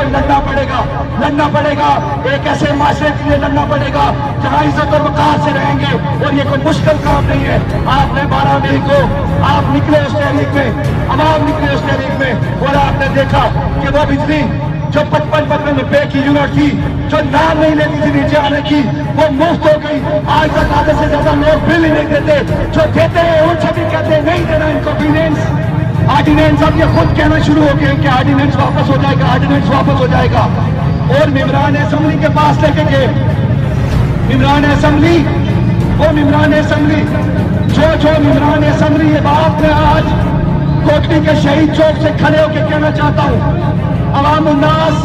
लड़ना पड़ेगा। एक ऐसे माशरे के लिए लड़ना पड़ेगा जहाँ इज्जत और वक़ार से रहेंगे, और ये कोई मुश्किल काम नहीं है। आपने 12 मई को आप निकले उस तहरीक में, अवाम निकले उस तहरीक में, और आपने देखा कि वो बिजली जो 55 रुपए की यूनिट थी, जो नाम नहीं लेती थी नीचे आने की, वो मुफ्त हो गई। आज तक आधे से ज्यादा लोग बिल ही नहीं देते, जो देते हैं उनसे भी कहते हैं नहीं देना इनको ऑर्डिनेंस। अब ये खुद कहना शुरू हो गए कि ऑर्डिनेंस वापस हो जाएगा, ऑर्डिनेंस वापस हो जाएगा। और मेंबरान असेंबली के पास लेके गए, मेंबरान असेंबली, वो मेंबरान असेंबली जो मेंबरान असेंबली, ये बात मैं आज कोटली के शहीद चौक से खड़े होकर कहना चाहता हूँ। अवाम उन्नास,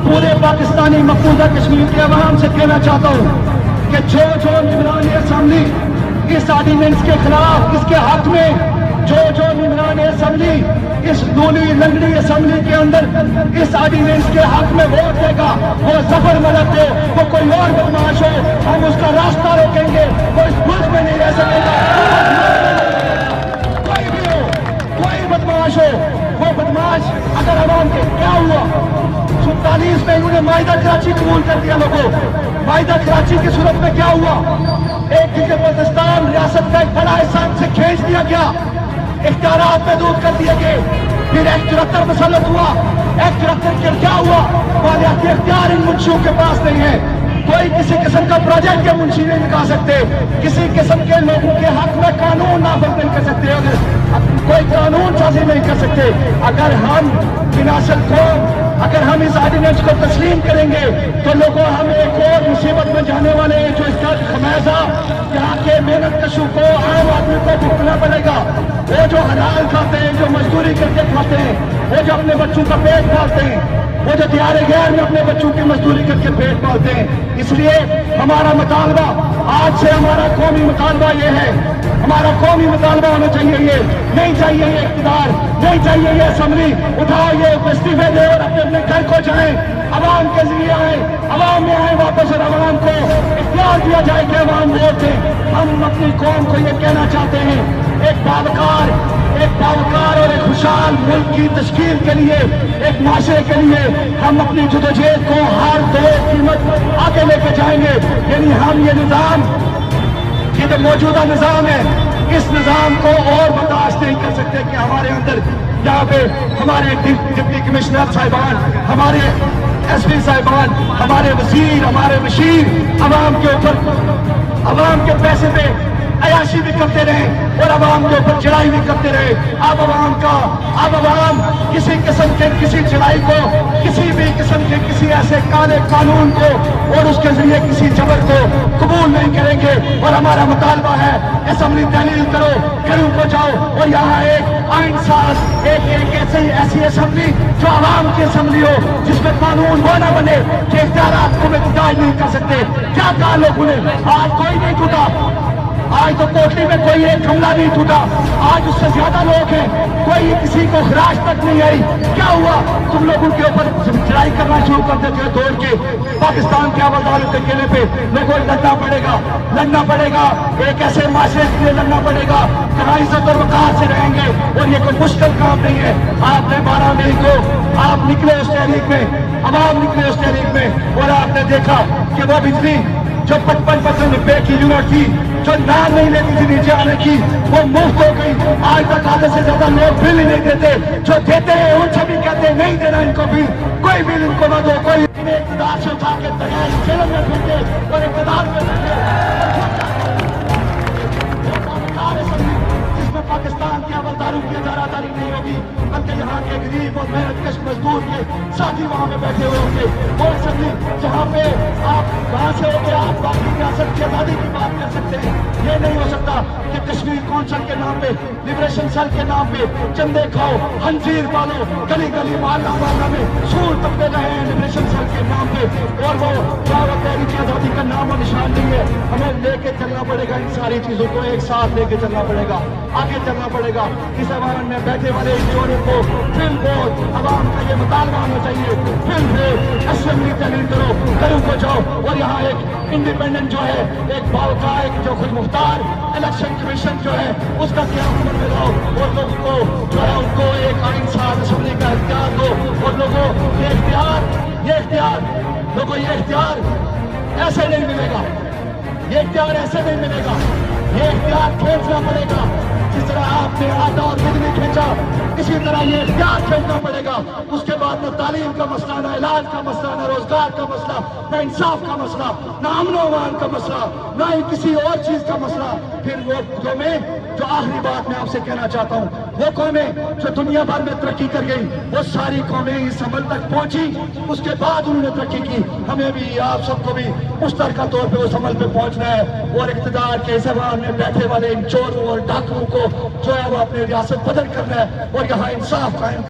पूरे पाकिस्तानी मकबूजा कश्मीर के अवाम से कहना चाहता हूँ कि जो मेंबरान असेंबली इस ऑर्डिनेंस के खिलाफ, इसके हक में जो मेंबरान असेंबली इस दूली लंगड़ी असेंबली के अंदर इस ऑर्डिनेंस के हक में वोट देगा, वो जफर मलक हो, वो कोई और बदमाश हो, हम उसका रास्ता रोकेंगे। वो इस मुल्क में नहीं रह सकेगा। कोई भी हो, कोई बदमाश हो, वो बदमाश अगर अवाम के क्या हुआ 47 में उन्होंने माहिदा कराची कबूल कर दिया। लोगों, माहिदा कराची की सूरत में क्या हुआ, एक खिज़र बल्तिस्तान रियासत का एक बड़ा हिस्सा से खींच दिया गया, इख्तियारात महदूद कर दिए गए। फिर एक्ट 74 मुसल्लत हुआ। एक्ट 74 के क्या हुआ, मालियाती इख्तियार इन मुंशियों के पास नहीं है। कोई किसी किस्म का प्रोजेक्ट के मुंशी नहीं निकाल सकते, किसी किस्म के लोगों के हक में कानून नाफिज नहीं कर सकते, कोई कानून साजी नहीं कर सकते। अगर हम विनाशक कौम, अगर हम इस ऑर्डिनेंस को तस्लीम करेंगे तो लोगों हम एक और मुसीबत में जाने वाले हैं, जो इसका खमियाजा यहाँ के मेहनत कशों को, आम आदमी को भुगतना पड़ेगा। वो जो हलाल खाते हैं, जो मजदूरी करके खाते हैं, वो जो अपने बच्चों का पेट पालते हैं, वो जो दियारे गैर में अपने बच्चों की मजदूरी करके पेट पालते हैं। इसलिए हमारा मुतालबा आज से, हमारा कौमी मुतालबा ये है, हमारा कौमी मुतालबा होना चाहिए ये, नहीं चाहिए ये इख्तियार, नहीं चाहिए ये असेंबली, उठाओ ये इस्तीफे दे और अपने अपने घर को जाएं, अवाम के जरिए आए, अवाम में आए वापस, और अवाम को इख्तियार दिया जाए कि अवाम वोट दे। हम अपनी कौम को ये कहना चाहते हैं, एक बावकार और एक खुशहाल मुल्क की तश्कील के लिए, एक माशरे के लिए हम अपनी जदोजहद को हर दो कीमत आगे लेके जाएंगे। यानी हम ये निज़ाम, ये जो मौजूदा निज़ाम है, इस निज़ाम को और बर्दाश्त नहीं कर सकते कि हमारे अंदर यहाँ पे हमारे डिप्टी कमिश्नर साहिबान, हमारे एसपी साहिबान, हमारे वजीर, हमारे मशीर अवाम के ऊपर, अवाम के पैसे पे अयाशी भी करते रहे और अवाम के ऊपर चढ़ाई भी करते रहे। अब अवाम किसी किस्म के किसी चढ़ाई को, किसी भी किस्म के किसी ऐसे काले कानून को और उसके जरिए किसी जबर को कबूल नहीं करेंगे। और हमारा मुतालबा है, असेंबली तहलील करो, घरों को जाओ और यहाँ एक आइन साज, एक ऐसी असेंबली जो अवाम की असेंबली हो, जिसमें कानून वो न बने कि इख्तियारात को इख्तियार नहीं कर सकते। क्या कहा लोगों ने, आज कोई नहीं टूटा, आज तो कोटली में कोई एक हमला नहीं टूटा, आज उससे ज्यादा लोग हैं, कोई किसी को खराश तक नहीं आई। क्या हुआ, तुम लोगों के ऊपर चढ़ाई करना शुरू कर देते हो, दौड़ के पाकिस्तान के हवलदारों के कहने पे लोगों को लड़ना पड़ेगा। एक ऐसे माशरे के लिए लड़ना पड़ेगा जहाँ इज्जत और वक़ार से रहेंगे, और ये कोई मुश्किल काम नहीं है। आपने 12 मई को आप निकले उस तहरीक में, अवाम निकले उस तहरीक में, और आपने देखा कि वो बिजली जो 55 रुपए की यूनिट थी, जो नाम नहीं लेती थी नीचे आने की, वो मुफ्त हो गई। आज तक आधे से ज्यादा लोग बिल ही नहीं देते, जो देते हैं उनसे भी कहते हैं नहीं देना इनको बिल, कोई बिल इनको न दो। कोई इक़्तिदार से उठा के जेल में फेंके और इक़्तिदार में जिसमें पाकिस्तान के हवलदारों की इजारादारी नहीं होगी, बल्कि यहाँ के गरीब और मेहनतकश मजदूर के साथी वहाँ पे बैठे हुए होंगे। वो असेंबली जहाँ पे आप वहाँ से होकर आप बाकी रियासत की आज़ादी की बात कर सकते हैं। ये नहीं हो सकता कि कश्मीर कौंसिल के नाम पे, लिबरेशन सेल के नाम पे चंदे खाओ, हंजीर पालो, गली गली मोहल्ला में सूर तपते रहे हैं लिबरेशन सेल के नाम पे, और वो तहरीक की आज़ादी का नाम और निशान नहीं है। हमें लेके चलना पड़ेगा, इन सारी चीज़ों को एक साथ लेके चलना पड़ेगा, आगे चलना पड़ेगा। इस अवाम में बैठे वाले चोरों को फिल्म बोर्ड, अवाम का ये मुतालबा होना चाहिए, फिल्म बोर्ड असेंबली तहलील करो, घरों को जाओ, और यहाँ एक इंडिपेंडेंट जो है, एक बावका, एक जो खुद मुख्तार इलेक्शन कमीशन जो है, उसका क़याम में लाओ, और लोगों को जो है उनको एक आइन साज असेंबली का इख्तियार दो, और लोगों ये इख्तियार لوگوں یہ اختیار ایسے نہیں ملے گا، یہ اختیار ایسے نہیں ملے گا، یہ اختیار کھینچنا پڑے گا، جس طرح آپ نے آٹا اور دودھ نہیں کھینچا اسی طرح یہ اختیار کھینچنا پڑے گا۔ اس کے بعد نہ تعلیم کا مسئلہ، نہ علاج کا مسئلہ، نہ روزگار کا مسئلہ، نہ انصاف کا مسئلہ، نہ امن و امان کا مسئلہ، نہ ہی کسی اور چیز کا مسئلہ۔ پھر وہ قومیں جو آخری بات میں آپ سے کہنا چاہتا ہوں، وہ قومیں جو دنیا بھر میں ترقی کر گئی وہ ساری قومیں اس عمل تک پہنچی، اس کے بعد انہوں نے ترقی کی۔ ہمیں بھی آپ سب کو بھی مشترکہ طور پہ اس عمل پہ پہنچنا ہے اور اقتدار کے زبان میں بیٹھے والے ان چوروں اور ڈاکوؤں کو جو ہے وہ اپنی ریاست بدل کرنا ہے اور یہاں انصاف قائم